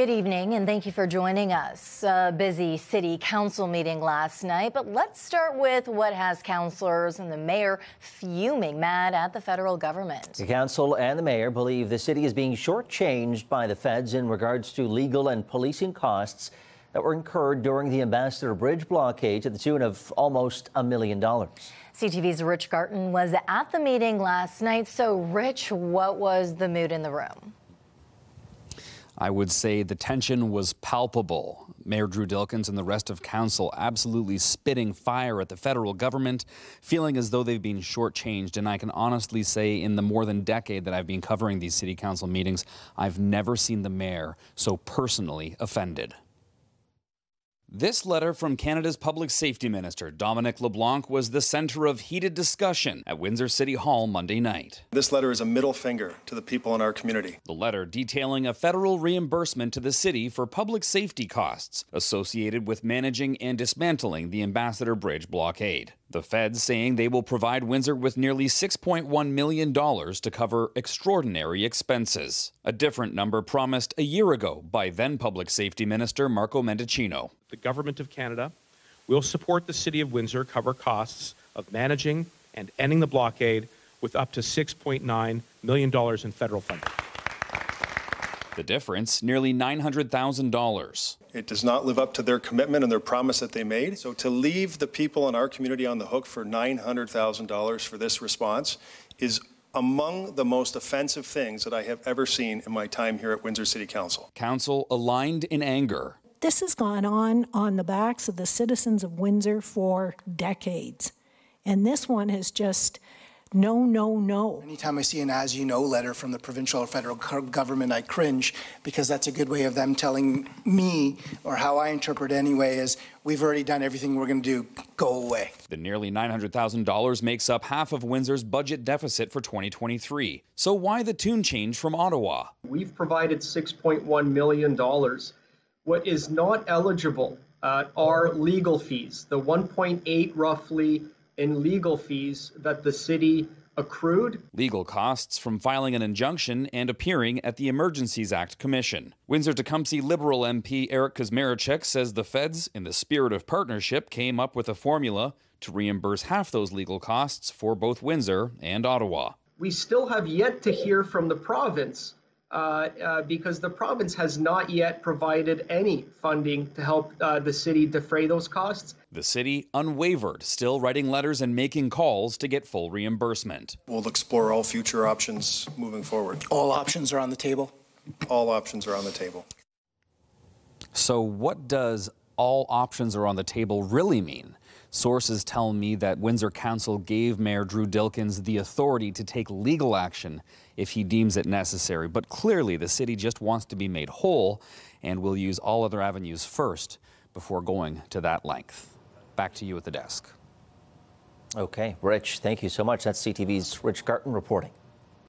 Good evening, and thank you for joining us. A busy city council meeting last night, but let's start with what has councillors and the mayor fuming mad at the federal government. The council and the mayor believe the city is being shortchanged by the feds in regards to legal and policing costs that were incurred during the Ambassador Bridge blockade to the tune of almost $1 million. CTV's Rich Garton was at the meeting last night. So, Rich, what was the mood in the room? I would say the tension was palpable. Mayor Drew Dilkens and the rest of council absolutely spitting fire at the federal government, feeling as though they've been shortchanged. And I can honestly say in the more than decade that I've been covering these city council meetings, I've never seen the mayor so personally offended. This letter from Canada's Public Safety Minister, Dominic LeBlanc, was the centre of heated discussion at Windsor City Hall Monday night. This letter is a middle finger to the people in our community. The letter detailing a federal reimbursement to the city for public safety costs associated with managing and dismantling the Ambassador Bridge blockade. The feds saying they will provide Windsor with nearly $6.1 million to cover extraordinary expenses. A different number promised a year ago by then Public Safety Minister Marco Mendicino. The Government of Canada will support the City of Windsor cover costs of managing and ending the blockade with up to $6.9 million in federal funding. The difference, nearly $900,000. It does not live up to their commitment and their promise that they made. So to leave the people in our community on the hook for $900,000 for this response is among the most offensive things that I have ever seen in my time here at Windsor City Council. Council aligned in anger. This has gone on the backs of the citizens of Windsor for decades. And this one has just no, no, no. Anytime I see an as you know letter from the provincial or federal government, I cringe, because that's a good way of them telling me, or how I interpret anyway, is we've already done everything we're going to do, go away. The nearly $900,000 makes up half of Windsor's budget deficit for 2023. So why the tune change from Ottawa? We've provided $6.1 million. What is not eligible are legal fees, the 1.8 roughly in legal fees that the city accrued. Legal costs from filing an injunction and appearing at the Emergencies Act Commission. Windsor-Tecumseh Liberal MP Eric Kazmaricek says the feds, in the spirit of partnership, came up with a formula to reimburse half those legal costs for both Windsor and Ottawa. We still have yet to hear from the province because the province has not yet provided any funding to help the city defray those costs. The city unwavered, still writing letters and making calls to get full reimbursement. We'll explore all future options moving forward. All options are on the table? All options are on the table. So what does all options are on the table really mean? Sources tell me that Windsor Council gave Mayor Drew Dilkens the authority to take legal action if he deems it necessary. But clearly the city just wants to be made whole and will use all other avenues first before going to that length. Back to you at the desk. Okay, Rich, thank you so much. That's CTV's Rich Garton reporting.